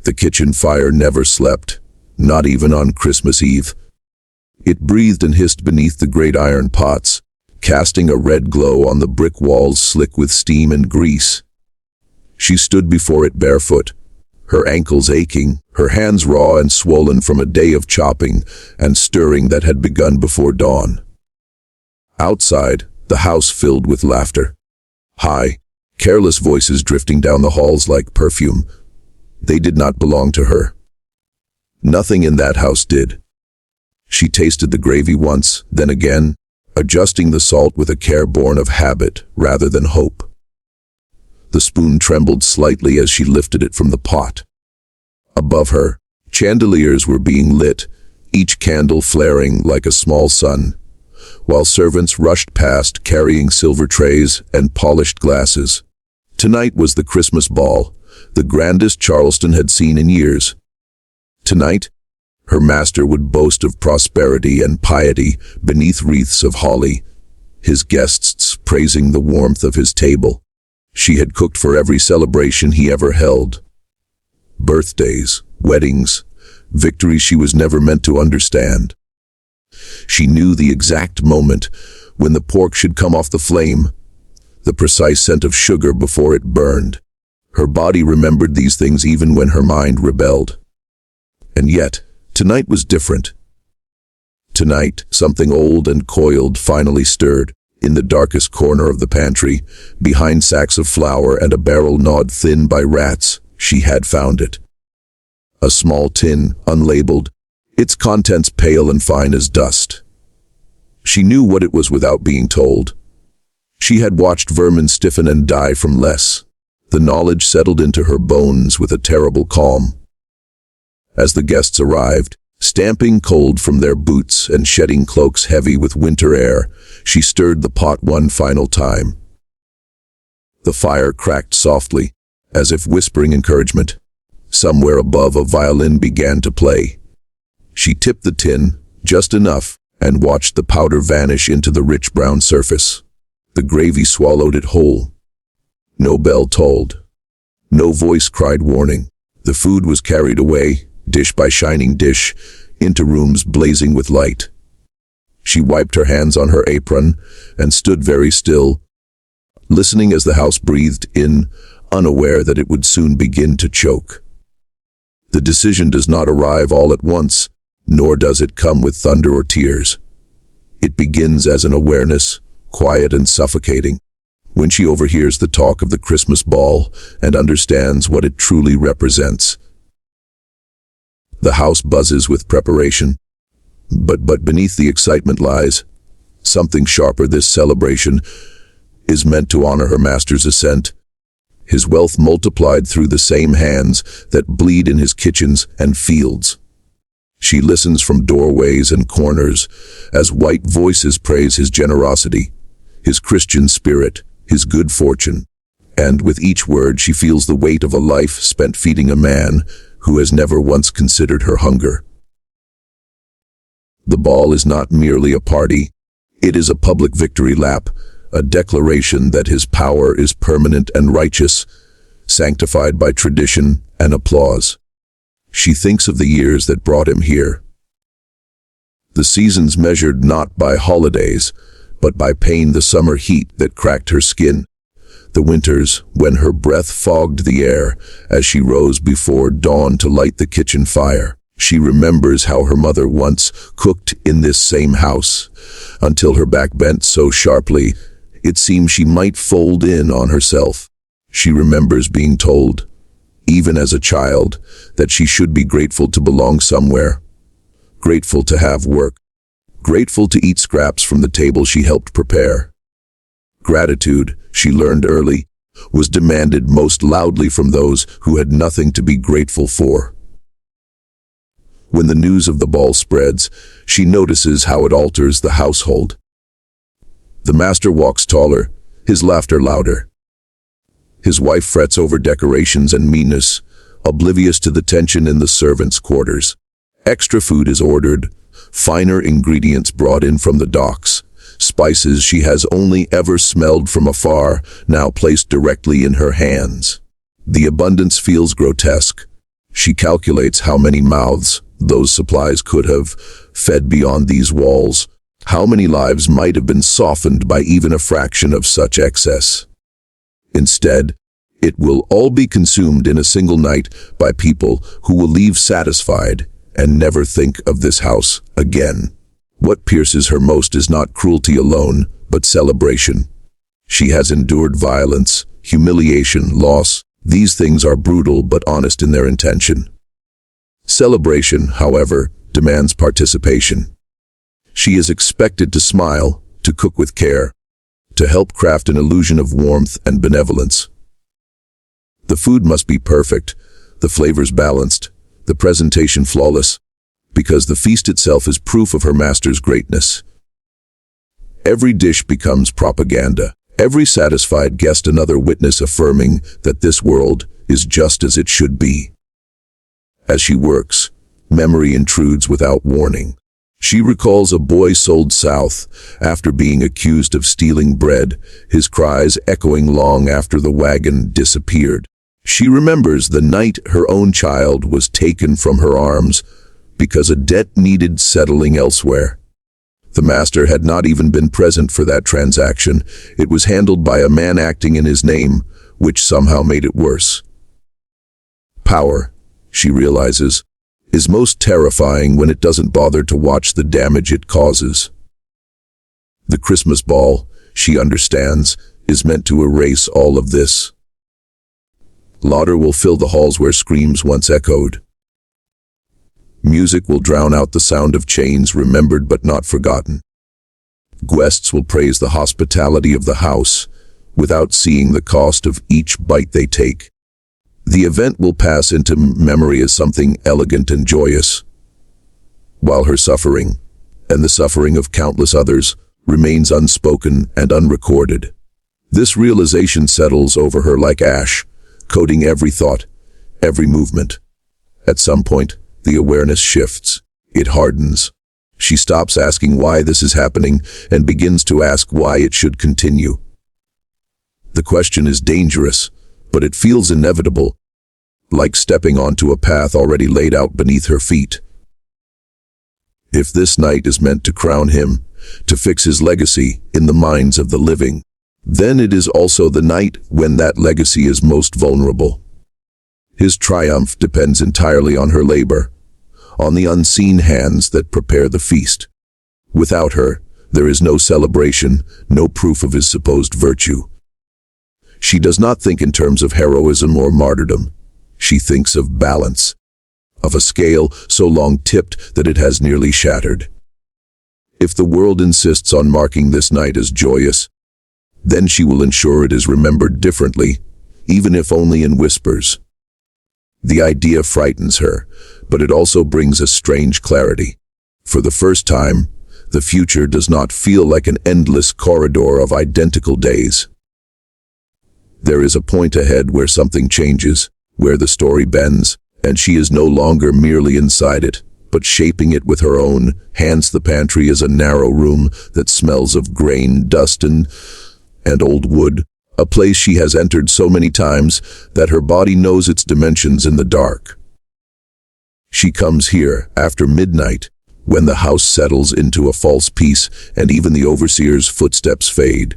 The kitchen fire never slept, not even on Christmas Eve. It breathed and hissed beneath the great iron pots, casting a red glow on the brick walls slick with steam and grease. She stood before it barefoot, her ankles aching, her hands raw and swollen from a day of chopping and stirring that had begun before dawn. Outside, the house filled with laughter. High, careless voices drifting down the halls like perfume. They did not belong to her. Nothing in that house did. She tasted the gravy once, then again, adjusting the salt with a care born of habit rather than hope. The spoon trembled slightly as she lifted it from the pot. Above her, chandeliers were being lit, each candle flaring like a small sun, while servants rushed past carrying silver trays and polished glasses. Tonight was the Christmas ball, the grandest Charleston had seen in years. Tonight, her master would boast of prosperity and piety beneath wreaths of holly, his guests praising the warmth of his table. She had cooked for every celebration he ever held. Birthdays, weddings, victories she was never meant to understand. She knew the exact moment when the pork should come off the flame, the precise scent of sugar before it burned. Her body remembered these things even when her mind rebelled. And yet, tonight was different. Tonight, something old and coiled finally stirred. In the darkest corner of the pantry, behind sacks of flour and a barrel gnawed thin by rats, she had found it. A small tin, unlabeled, its contents pale and fine as dust. She knew what it was without being told. She had watched vermin stiffen and die from less. The knowledge settled into her bones with a terrible calm. As the guests arrived, stamping cold from their boots and shedding cloaks heavy with winter air, she stirred the pot one final time. The fire cracked softly, as if whispering encouragement. Somewhere above, a violin began to play. She tipped the tin, just enough, and watched the powder vanish into the rich brown surface. The gravy swallowed it whole. No bell tolled. No voice cried warning. The food was carried away, dish by shining dish, into rooms blazing with light. She wiped her hands on her apron and stood very still, listening as the house breathed in, unaware that it would soon begin to choke. The decision does not arrive all at once, nor does it come with thunder or tears. It begins as an awareness, quiet and suffocating, when she overhears the talk of the Christmas ball and understands what it truly represents. The house buzzes with preparation, but beneath the excitement lies something sharper. This celebration is meant to honor her master's ascent, his wealth multiplied through the same hands that bleed in his kitchens and fields. She listens from doorways and corners as white voices praise his generosity, his Christian spirit, his good fortune, and with each word she feels the weight of a life spent feeding a man who has never once considered her hunger. The ball is not merely a party, it is a public victory lap, a declaration that his power is permanent and righteous, sanctified by tradition and applause. She thinks of the years that brought him here. The seasons measured not by holidays, but by pain, the summer heat that cracked her skin, the winters when her breath fogged the air as she rose before dawn to light the kitchen fire. She remembers how her mother once cooked in this same house, until her back bent so sharply it seemed she might fold in on herself. She remembers being told, even as a child, that she should be grateful to belong somewhere, grateful to have work, grateful to eat scraps from the table she helped prepare. Gratitude, she learned early, was demanded most loudly from those who had nothing to be grateful for. When the news of the ball spreads, she notices how it alters the household. The master walks taller, his laughter louder. His wife frets over decorations and meanness, oblivious to the tension in the servants' quarters. Extra food is ordered, finer ingredients brought in from the docks, spices she has only ever smelled from afar, now placed directly in her hands. The abundance feels grotesque. She calculates how many mouths those supplies could have fed beyond these walls, how many lives might have been softened by even a fraction of such excess. Instead, it will all be consumed in a single night by people who will leave satisfied and never think of this house again. What pierces her most is not cruelty alone, but celebration. She has endured violence, humiliation, loss. These things are brutal but honest in their intention. Celebration, however, demands participation. She is expected to smile, to cook with care, to help craft an illusion of warmth and benevolence. The food must be perfect, the flavors balanced, the presentation flawless, because the feast itself is proof of her master's greatness. Every dish becomes propaganda. Every satisfied guest another witness affirming that this world is just as it should be. As she works, memory intrudes without warning. She recalls a boy sold south after being accused of stealing bread, his cries echoing long after the wagon disappeared. She remembers the night her own child was taken from her arms because a debt needed settling elsewhere. The master had not even been present for that transaction. It was handled by a man acting in his name, which somehow made it worse. Power, she realizes, is most terrifying when it doesn't bother to watch the damage it causes. The Christmas ball, she understands, is meant to erase all of this. Laughter will fill the halls where screams once echoed. Music will drown out the sound of chains remembered but not forgotten. Guests will praise the hospitality of the house without seeing the cost of each bite they take. The event will pass into memory as something elegant and joyous, while her suffering, and the suffering of countless others, remains unspoken and unrecorded. This realization settles over her like ash, coating every thought, every movement. At some point, the awareness shifts. It hardens. She stops asking why this is happening and begins to ask why it should continue. The question is dangerous, but it feels inevitable, like stepping onto a path already laid out beneath her feet. If this night is meant to crown him, to fix his legacy in the minds of the living, then it is also the night when that legacy is most vulnerable. His triumph depends entirely on her labor, on the unseen hands that prepare the feast. Without her, there is no celebration, no proof of his supposed virtue. She does not think in terms of heroism or martyrdom. She thinks of balance, of a scale so long tipped that it has nearly shattered. If the world insists on marking this night as joyous, then she will ensure it is remembered differently, even if only in whispers. The idea frightens her, but it also brings a strange clarity. For the first time, the future does not feel like an endless corridor of identical days. There is a point ahead where something changes, where the story bends, and she is no longer merely inside it, but shaping it with her own hands. The pantry is a narrow room that smells of grain, dust, and old wood, a place she has entered so many times that her body knows its dimensions in the dark. She comes here after midnight, when the house settles into a false peace and even the overseer's footsteps fade.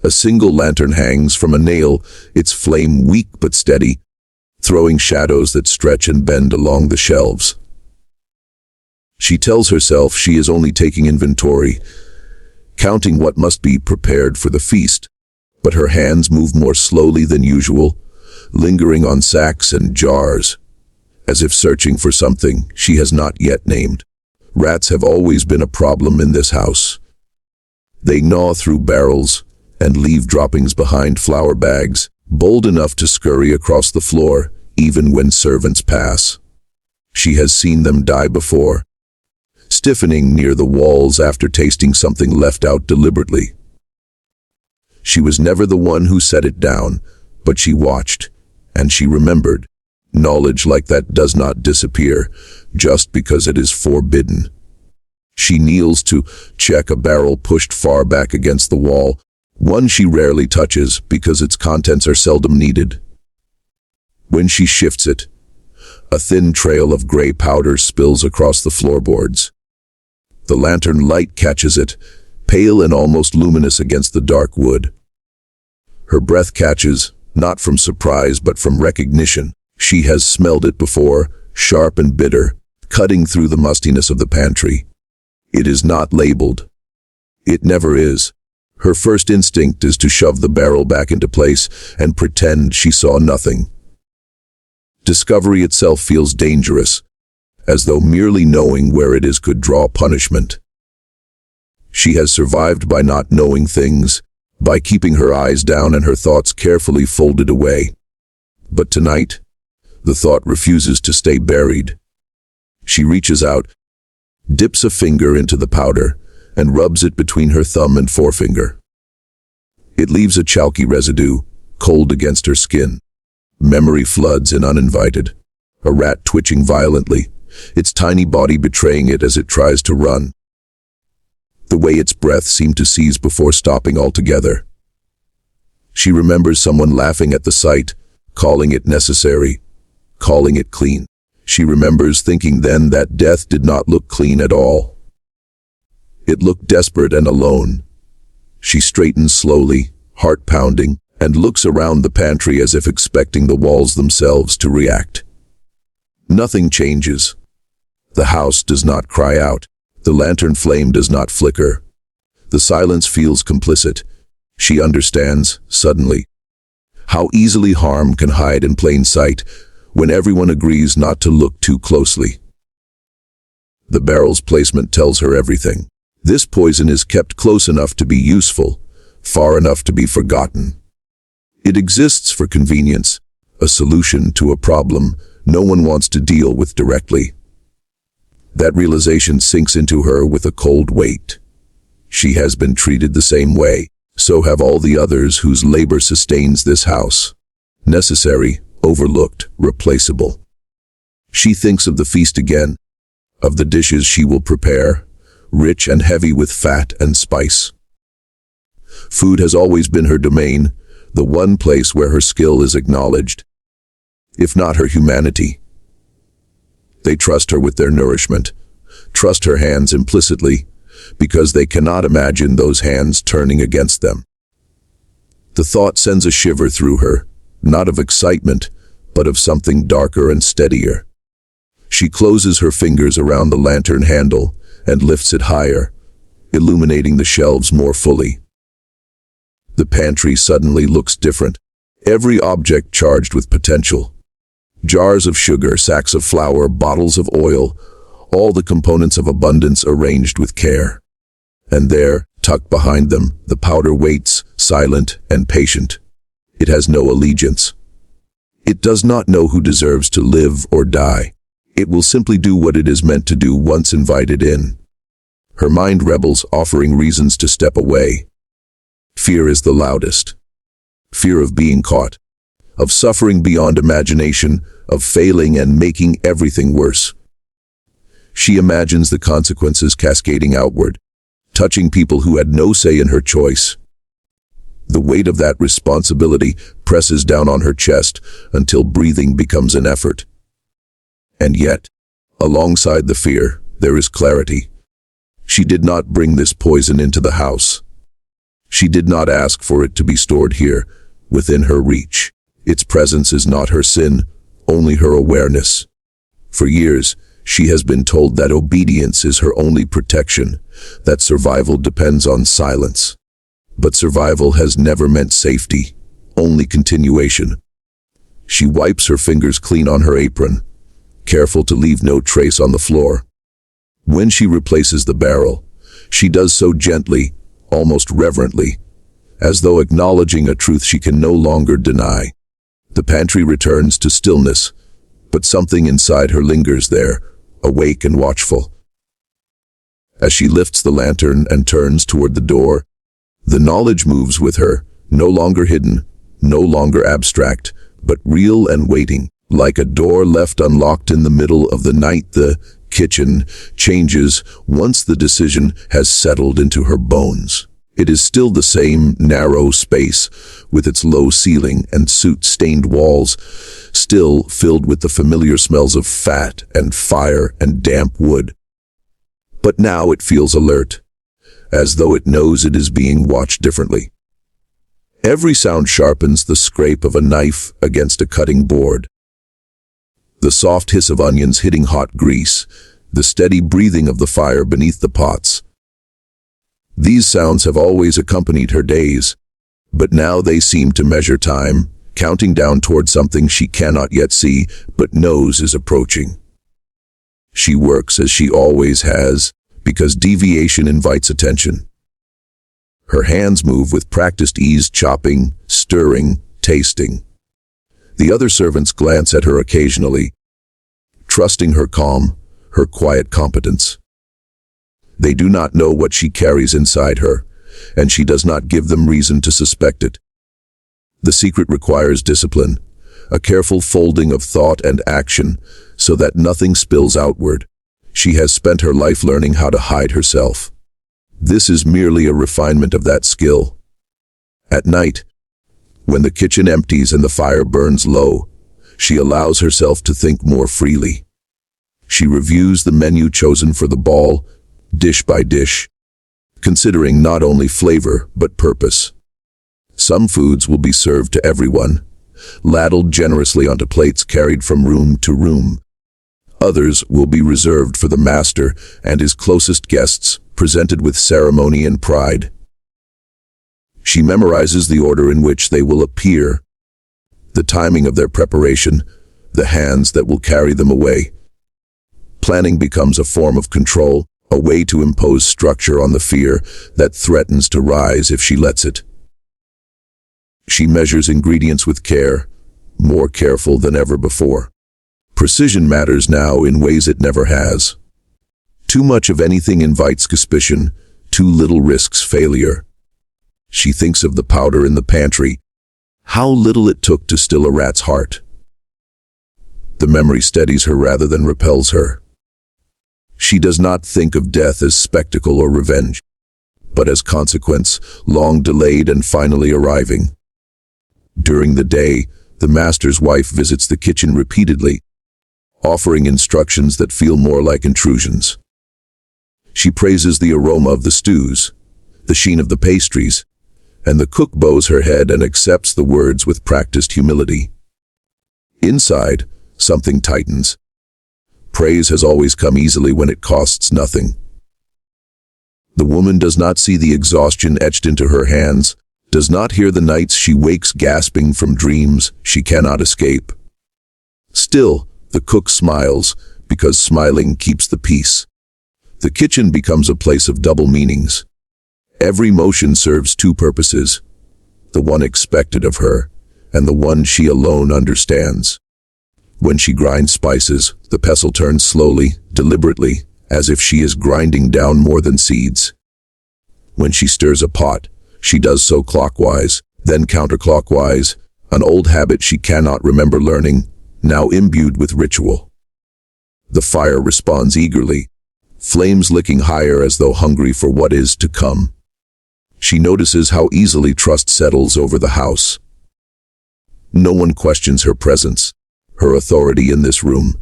A single lantern hangs from a nail, its flame weak but steady, throwing shadows that stretch and bend along the shelves. She tells herself she is only taking inventory, counting what must be prepared for the feast, but her hands move more slowly than usual, lingering on sacks and jars, as if searching for something she has not yet named. Rats have always been a problem in this house. They gnaw through barrels and leave droppings behind flour bags, bold enough to scurry across the floor even when servants pass. She has seen them die before, stiffening near the walls after tasting something left out deliberately. She was never the one who set it down, but she watched, and she remembered. Knowledge like that does not disappear just because it is forbidden. She kneels to check a barrel pushed far back against the wall, one she rarely touches because its contents are seldom needed. When she shifts it, A thin trail of gray powder spills across the floorboards. The lantern light catches it, pale and almost luminous against the dark wood. Her breath catches, not from surprise but from recognition. She has smelled it before, sharp and bitter, cutting through the mustiness of the pantry. It is not labeled. It never is. Her first instinct is to shove the barrel back into place and pretend she saw nothing. Discovery itself feels dangerous, as though merely knowing where it is could draw punishment. She has survived by not knowing things, by keeping her eyes down and her thoughts carefully folded away. But tonight, the thought refuses to stay buried. She reaches out, dips a finger into the powder, and rubs it between her thumb and forefinger. It leaves a chalky residue, cold against her skin. Memory floods in uninvited. A rat twitching violently, its tiny body betraying it as it tries to run. The way its breath seemed to seize before stopping altogether. She remembers someone laughing at the sight, calling it necessary, calling it clean. She remembers thinking then that death did not look clean at all. It looked desperate and alone. She straightens slowly, heart pounding, and looks around the pantry as if expecting the walls themselves to react. Nothing changes. The house does not cry out. The lantern flame does not flicker. The silence feels complicit. She understands, suddenly, how easily harm can hide in plain sight when everyone agrees not to look too closely. The barrel's placement tells her everything. This poison is kept close enough to be useful, far enough to be forgotten. It exists for convenience, a solution to a problem no one wants to deal with directly. That realization sinks into her with a cold weight. She has been treated the same way, so have all the others whose labor sustains this house. Necessary, overlooked, replaceable. She thinks of the feast again, of the dishes she will prepare, rich and heavy with fat and spice. Food has always been her domain, the one place where her skill is acknowledged, if not her humanity. They trust her with their nourishment, trust her hands implicitly, because they cannot imagine those hands turning against them. The thought sends a shiver through her, not of excitement, but of something darker and steadier. She closes her fingers around the lantern handle and lifts it higher, illuminating the shelves more fully. The pantry suddenly looks different, every object charged with potential. Jars of sugar, sacks of flour, bottles of oil, all the components of abundance arranged with care. And there, tucked behind them, the powder waits, silent and patient. It has no allegiance. It does not know who deserves to live or die. It will simply do what it is meant to do once invited in. Her mind rebels, offering reasons to step away. Fear is the loudest. Fear of being caught, of suffering beyond imagination, of failing and making everything worse. She imagines the consequences cascading outward, touching people who had no say in her choice. The weight of that responsibility presses down on her chest until breathing becomes an effort. And yet, alongside the fear, there is clarity. She did not bring this poison into the house. She did not ask for it to be stored here, within her reach. Its presence is not her sin, only her awareness. For years, she has been told that obedience is her only protection, that survival depends on silence. But survival has never meant safety, only continuation. She wipes her fingers clean on her apron, careful to leave no trace on the floor. When she replaces the barrel, she does so gently, almost reverently, as though acknowledging a truth she can no longer deny. The pantry returns to stillness, but something inside her lingers there, awake and watchful. As she lifts the lantern and turns toward the door, the knowledge moves with her, no longer hidden, no longer abstract, but real and waiting. Like a door left unlocked in the middle of the night, the kitchen changes once the decision has settled into her bones. It is still the same narrow space, with its low ceiling and soot-stained walls, still filled with the familiar smells of fat and fire and damp wood. But now it feels alert, as though it knows it is being watched differently. Every sound sharpens the scrape of a knife against a cutting board. The soft hiss of onions hitting hot grease, the steady breathing of the fire beneath the pots. These sounds have always accompanied her days, but now they seem to measure time, counting down toward something she cannot yet see, but knows is approaching. She works as she always has, because deviation invites attention. Her hands move with practiced ease, chopping, stirring, tasting. The other servants glance at her occasionally, trusting her calm, her quiet competence. They do not know what she carries inside her, and she does not give them reason to suspect it. The secret requires discipline, a careful folding of thought and action, so that nothing spills outward. She has spent her life learning how to hide herself. This is merely a refinement of that skill. At night, when the kitchen empties and the fire burns low, she allows herself to think more freely. She reviews the menu chosen for the ball, dish by dish, considering not only flavor but purpose. Some foods will be served to everyone, ladled generously onto plates carried from room to room. Others will be reserved for the master and his closest guests, presented with ceremony and pride. She memorizes the order in which they will appear, the timing of their preparation, the hands that will carry them away. Planning becomes a form of control, a way to impose structure on the fear that threatens to rise if she lets it. She measures ingredients with care, more careful than ever before. Precision matters now in ways it never has. Too much of anything invites suspicion, too little risks failure. She thinks of the powder in the pantry, how little it took to still a rat's heart. The memory steadies her rather than repels her. She does not think of death as spectacle or revenge, but as consequence, long delayed and finally arriving. During the day, the master's wife visits the kitchen repeatedly, offering instructions that feel more like intrusions. She praises the aroma of the stews, the sheen of the pastries, and the cook bows her head and accepts the words with practiced humility. Inside, something tightens. Praise has always come easily when it costs nothing. The woman does not see the exhaustion etched into her hands, does not hear the nights she wakes gasping from dreams she cannot escape. Still, the cook smiles, because smiling keeps the peace. The kitchen becomes a place of double meanings. Every motion serves two purposes, the one expected of her, and the one she alone understands. When she grinds spices, the pestle turns slowly, deliberately, as if she is grinding down more than seeds. When she stirs a pot, she does so clockwise, then counterclockwise, an old habit she cannot remember learning, now imbued with ritual. The fire responds eagerly, flames licking higher as though hungry for what is to come. She notices how easily trust settles over the house. No one questions her presence, her authority in this room.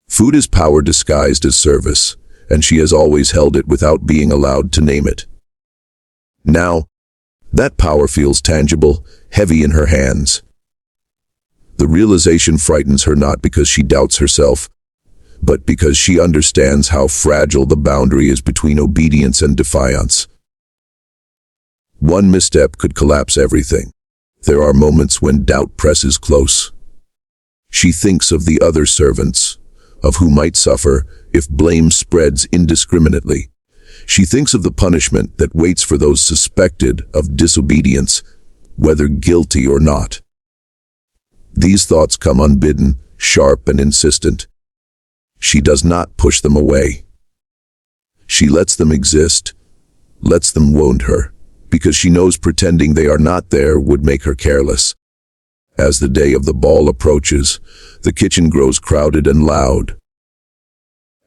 Food is power disguised as service, and she has always held it without being allowed to name it. Now, that power feels tangible, heavy in her hands. The realization frightens her not because she doubts herself, but because she understands how fragile the boundary is between obedience and defiance. One misstep could collapse everything. There are moments when doubt presses close. She thinks of the other servants, of who might suffer if blame spreads indiscriminately. She thinks of the punishment that waits for those suspected of disobedience, whether guilty or not. These thoughts come unbidden, sharp and insistent. She does not push them away. She lets them exist, lets them wound her, because she knows pretending they are not there would make her careless. As the day of the ball approaches, the kitchen grows crowded and loud.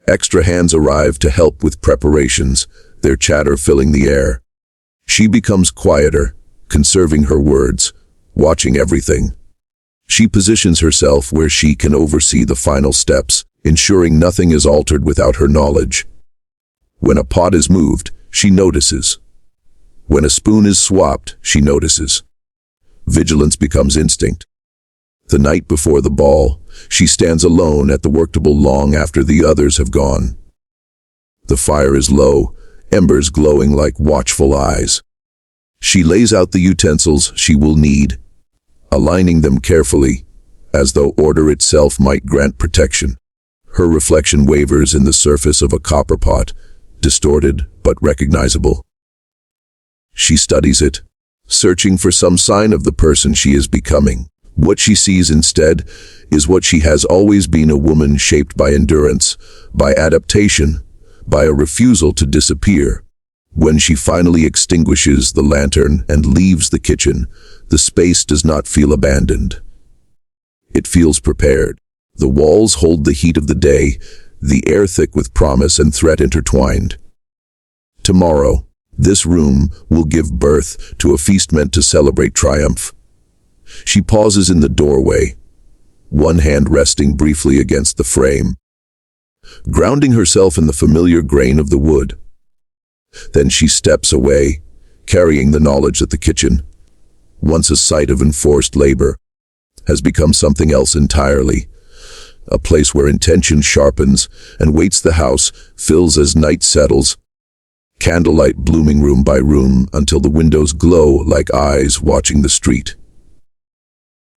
Extra hands arrive to help with preparations, their chatter filling the air. She becomes quieter, conserving her words, watching everything. She positions herself where she can oversee the final steps, ensuring nothing is altered without her knowledge. When a pot is moved, she notices. When a spoon is swapped, she notices. Vigilance becomes instinct. The night before the ball, she stands alone at the work table long after the others have gone. The fire is low, embers glowing like watchful eyes. She lays out the utensils she will need, aligning them carefully, as though order itself might grant protection. Her reflection wavers in the surface of a copper pot, distorted but recognizable. She studies it, searching for some sign of the person she is becoming. What she sees instead is what she has always been, a woman shaped by endurance, by adaptation, by a refusal to disappear. When she finally extinguishes the lantern and leaves the kitchen, the space does not feel abandoned. It feels prepared. The walls hold the heat of the day, the air thick with promise and threat intertwined. Tomorrow, this room will give birth to a feast meant to celebrate triumph. She pauses in the doorway, one hand resting briefly against the frame, grounding herself in the familiar grain of the wood. Then she steps away, carrying the knowledge that the kitchen, once a site of enforced labor, has become something else entirely. A place where intention sharpens and weights the house, fills as night settles, candlelight blooming room by room until the windows glow like eyes watching the street.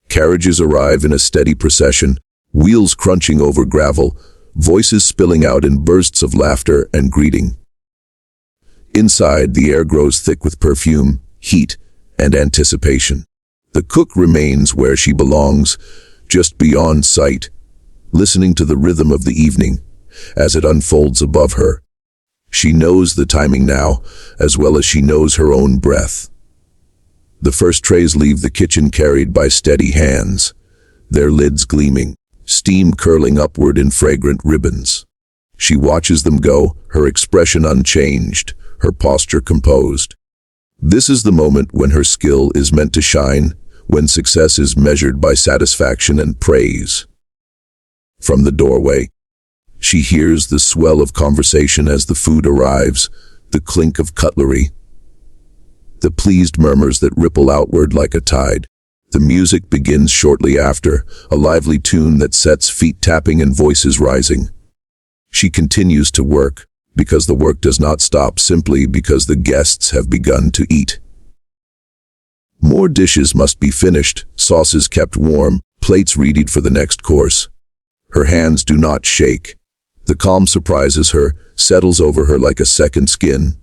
Carriages arrive in a steady procession, wheels crunching over gravel, voices spilling out in bursts of laughter and greeting. Inside, the air grows thick with perfume, heat, and anticipation. The cook remains where she belongs, just beyond sight, listening to the rhythm of the evening as it unfolds above her. She knows the timing now, as well as she knows her own breath. The first trays leave the kitchen carried by steady hands, their lids gleaming, steam curling upward in fragrant ribbons. She watches them go, her expression unchanged, her posture composed. This is the moment when her skill is meant to shine, when success is measured by satisfaction and praise. From the doorway, she hears the swell of conversation as the food arrives, the clink of cutlery, the pleased murmurs that ripple outward like a tide. The music begins shortly after, a lively tune that sets feet tapping and voices rising. She continues to work, because the work does not stop simply because the guests have begun to eat. More dishes must be finished, sauces kept warm, plates readied for the next course. Her hands do not shake. The calm surprises her, settles over her like a second skin.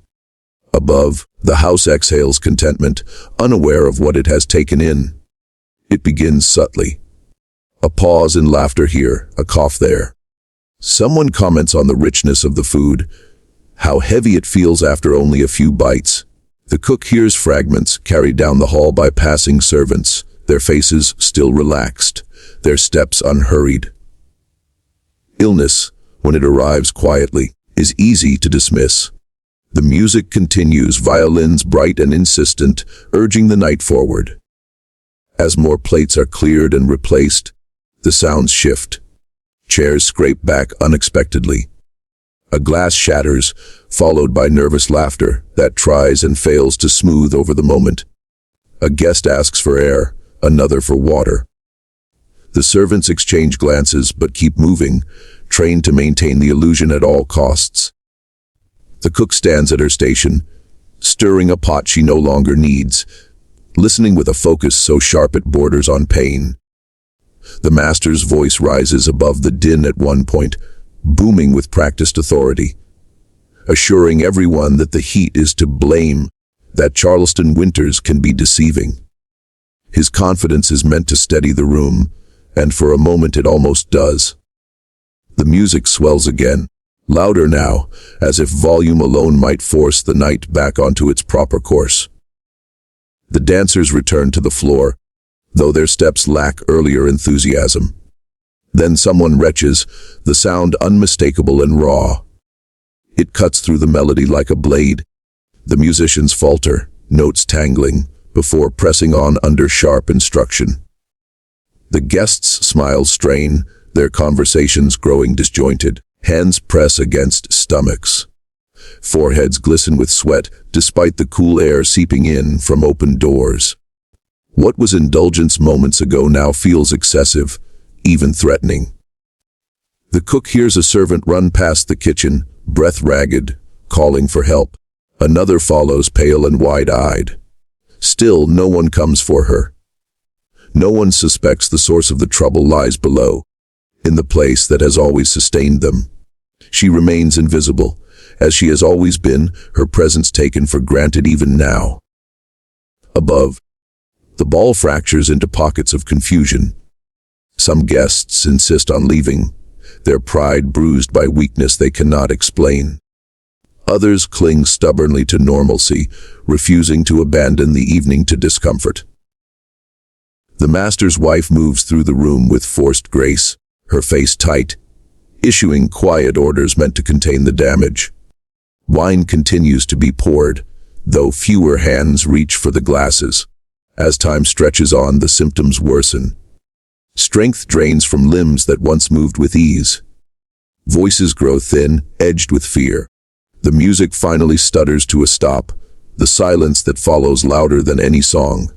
Above, the house exhales contentment, unaware of what it has taken in. It begins subtly. A pause in laughter here, a cough there. Someone comments on the richness of the food, how heavy it feels after only a few bites. The cook hears fragments carried down the hall by passing servants, their faces still relaxed, their steps unhurried. Illness, when it arrives quietly, is easy to dismiss. The music continues, violins bright and insistent, urging the night forward. As more plates are cleared and replaced, the sounds shift. Chairs scrape back unexpectedly. A glass shatters, followed by nervous laughter that tries and fails to smooth over the moment. A guest asks for air, another for water. The servants exchange glances but keep moving, trained to maintain the illusion at all costs. The cook stands at her station, stirring a pot she no longer needs, listening with a focus so sharp it borders on pain. The master's voice rises above the din at one point, booming with practiced authority, assuring everyone that the heat is to blame, that Charleston winters can be deceiving. His confidence is meant to steady the room, and for a moment it almost does. The music swells again, louder now, as if volume alone might force the night back onto its proper course. The dancers return to the floor, though their steps lack earlier enthusiasm. Then someone retches, the sound unmistakable and raw. It cuts through the melody like a blade. The musicians falter, notes tangling, before pressing on under sharp instruction. The guests' smiles strain, their conversations growing disjointed. Hands press against stomachs. Foreheads glisten with sweat, despite the cool air seeping in from open doors. What was indulgence moments ago now feels excessive, even threatening. The cook hears a servant run past the kitchen, breath ragged, calling for help. Another follows, pale and wide-eyed. Still, no one comes for her. No one suspects the source of the trouble lies below, in the place that has always sustained them. She remains invisible, as she has always been, her presence taken for granted even now. Above, the ball fractures into pockets of confusion. Some guests insist on leaving, their pride bruised by weakness they cannot explain. Others cling stubbornly to normalcy, refusing to abandon the evening to discomfort. The master's wife moves through the room with forced grace, her face tight, issuing quiet orders meant to contain the damage. Wine continues to be poured, though fewer hands reach for the glasses. As time stretches on, the symptoms worsen. Strength drains from limbs that once moved with ease. Voices grow thin, edged with fear. The music finally stutters to a stop, the silence that follows louder than any song.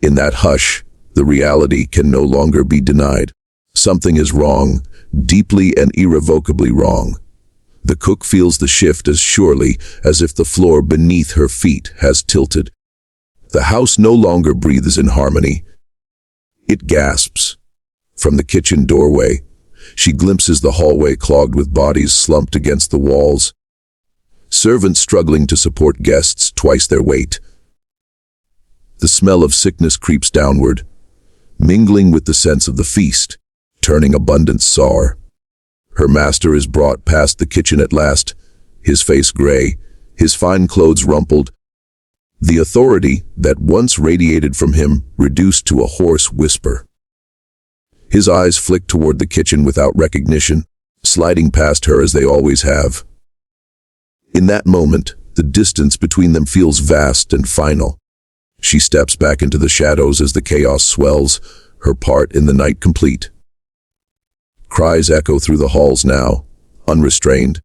In that hush, the reality can no longer be denied. Something is wrong, deeply and irrevocably wrong. The cook feels the shift as surely as if the floor beneath her feet has tilted. The house no longer breathes in harmony. It gasps. From the kitchen doorway, she glimpses the hallway clogged with bodies slumped against the walls. Servants struggling to support guests twice their weight. The smell of sickness creeps downward, mingling with the sense of the feast, turning abundance sour. Her master is brought past the kitchen at last, his face gray, his fine clothes rumpled. The authority that once radiated from him reduced to a hoarse whisper. His eyes flick toward the kitchen without recognition, sliding past her as they always have. In that moment, the distance between them feels vast and final. She steps back into the shadows as the chaos swells, her part in the night complete. Cries echo through the halls now, unrestrained,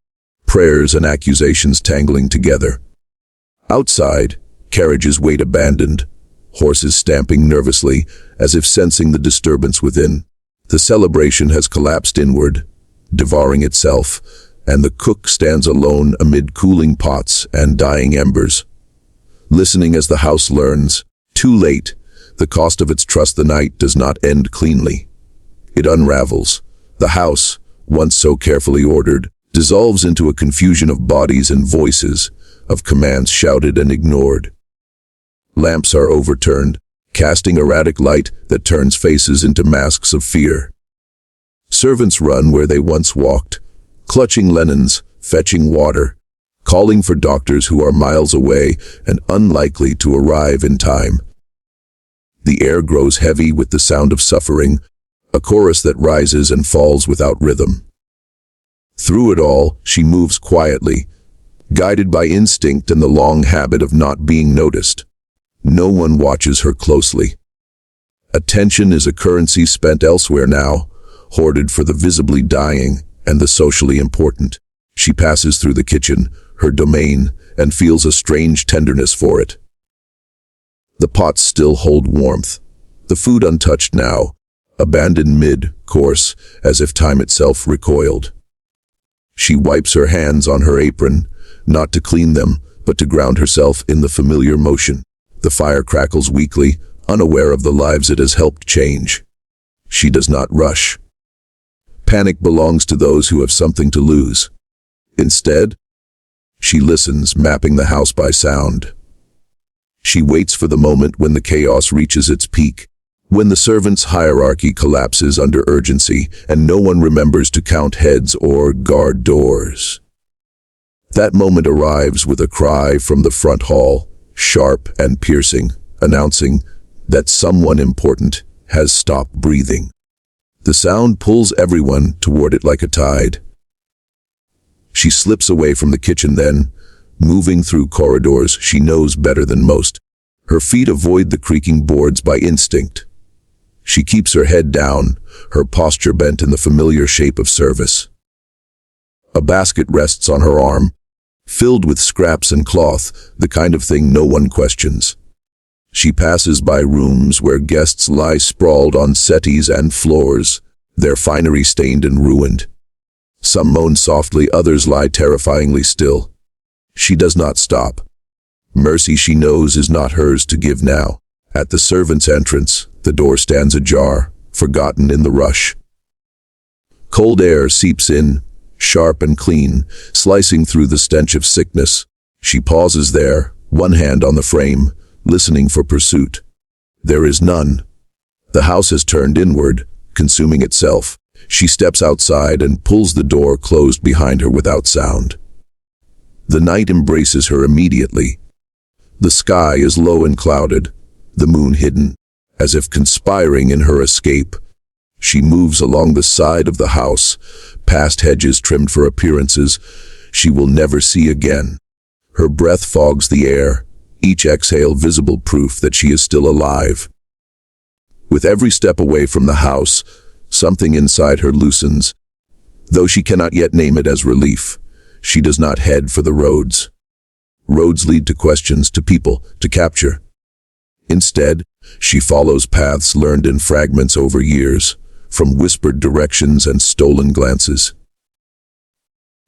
prayers and accusations tangling together. Outside, carriages wait abandoned, horses stamping nervously, as if sensing the disturbance within. The celebration has collapsed inward, devouring itself, and the cook stands alone amid cooling pots and dying embers. Listening as the house learns, too late, the cost of its trust the night does not end cleanly. It unravels. The house, once so carefully ordered, dissolves into a confusion of bodies and voices, of commands shouted and ignored. Lamps are overturned, casting erratic light that turns faces into masks of fear. Servants run where they once walked, clutching linens, fetching water, calling for doctors who are miles away and unlikely to arrive in time. The air grows heavy with the sound of suffering, a chorus that rises and falls without rhythm. Through it all, she moves quietly, guided by instinct and the long habit of not being noticed. No one watches her closely. Attention is a currency spent elsewhere now, hoarded for the visibly dying and the socially important. She passes through the kitchen, her domain, and feels a strange tenderness for it. The pots still hold warmth, the food untouched now, abandoned mid-course, as if time itself recoiled. She wipes her hands on her apron, not to clean them, but to ground herself in the familiar motion. The fire crackles weakly, unaware of the lives it has helped change. She does not rush. Panic belongs to those who have something to lose. Instead, she listens, mapping the house by sound. She waits for the moment when the chaos reaches its peak, when the servants' hierarchy collapses under urgency and no one remembers to count heads or guard doors. That moment arrives with a cry from the front hall, sharp and piercing, announcing that someone important has stopped breathing. The sound pulls everyone toward it like a tide. She slips away from the kitchen then, moving through corridors she knows better than most. Her feet avoid the creaking boards by instinct. She keeps her head down, her posture bent in the familiar shape of service. A basket rests on her arm, filled with scraps and cloth, the kind of thing no one questions. She passes by rooms where guests lie sprawled on settees and floors, their finery stained and ruined. Some moan softly, others lie terrifyingly still. She does not stop. Mercy, she knows, is not hers to give now. At the servants' entrance, the door stands ajar, forgotten in the rush. Cold air seeps in, sharp and clean, slicing through the stench of sickness. She pauses there, one hand on the frame, listening for pursuit. There is none. The house has turned inward, consuming itself. She steps outside and pulls the door closed behind her without sound. The night embraces her immediately. The sky is low and clouded, the moon hidden, as if conspiring in her escape. She moves along the side of the house, past hedges trimmed for appearances she will never see again. Her breath fogs the air, each exhale visible proof that she is still alive. With every step away from the house, something inside her loosens. Though she cannot yet name it as relief, she does not head for the roads. Roads lead to questions, to people, to capture. Instead, she follows paths learned in fragments over years, from whispered directions and stolen glances.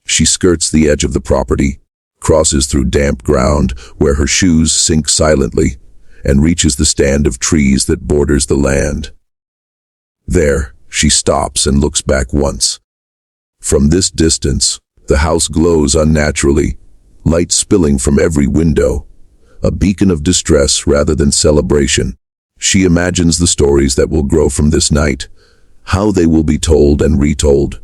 She skirts the edge of the property, crosses through damp ground where her shoes sink silently, and reaches the stand of trees that borders the land. There, she stops and looks back once. From this distance, the house glows unnaturally, light spilling from every window, a beacon of distress rather than celebration. She imagines the stories that will grow from this night, how they will be told and retold,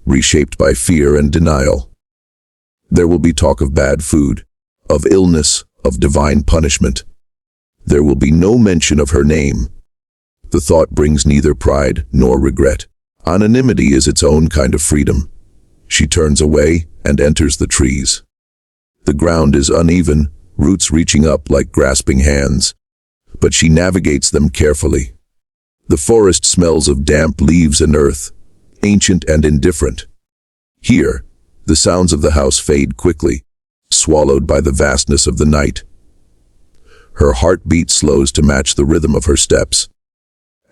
reshaped by fear and denial. There will be talk of bad food, of illness, of divine punishment. There will be no mention of her name. The thought brings neither pride nor regret. Anonymity is its own kind of freedom. She turns away and enters the trees. The ground is uneven, roots reaching up like grasping hands, but she navigates them carefully. The forest smells of damp leaves and earth, ancient and indifferent. Here, the sounds of the house fade quickly, swallowed by the vastness of the night. Her heartbeat slows to match the rhythm of her steps.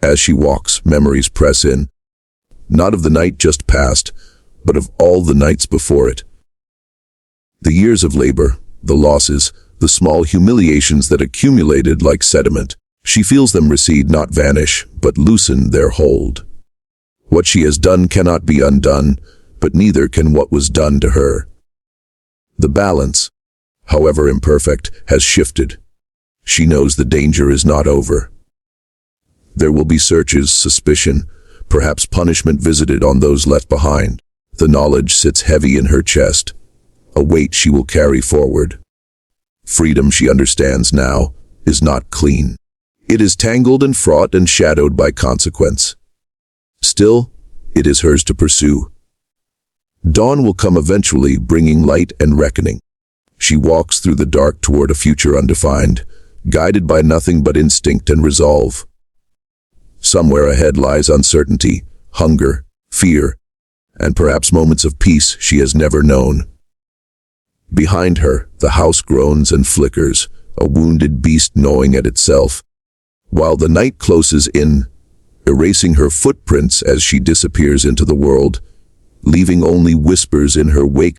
As she walks, memories press in, not of the night just past, but of all the nights before it. The years of labor, the losses, the small humiliations that accumulated like sediment. She feels them recede, not vanish, but loosen their hold. What she has done cannot be undone, but neither can what was done to her. The balance, however imperfect, has shifted. She knows the danger is not over. There will be searches, suspicion, perhaps punishment visited on those left behind. The knowledge sits heavy in her chest, a weight she will carry forward. Freedom, she understands now, is not clean. It is tangled and fraught and shadowed by consequence. Still, it is hers to pursue. Dawn will come eventually, bringing light and reckoning. She walks through the dark toward a future undefined, guided by nothing but instinct and resolve. Somewhere ahead lies uncertainty, hunger, fear, and perhaps moments of peace she has never known. Behind her, the house groans and flickers, a wounded beast gnawing at itself, while the night closes in, erasing her footprints as she disappears into the world, leaving only whispers in her wake.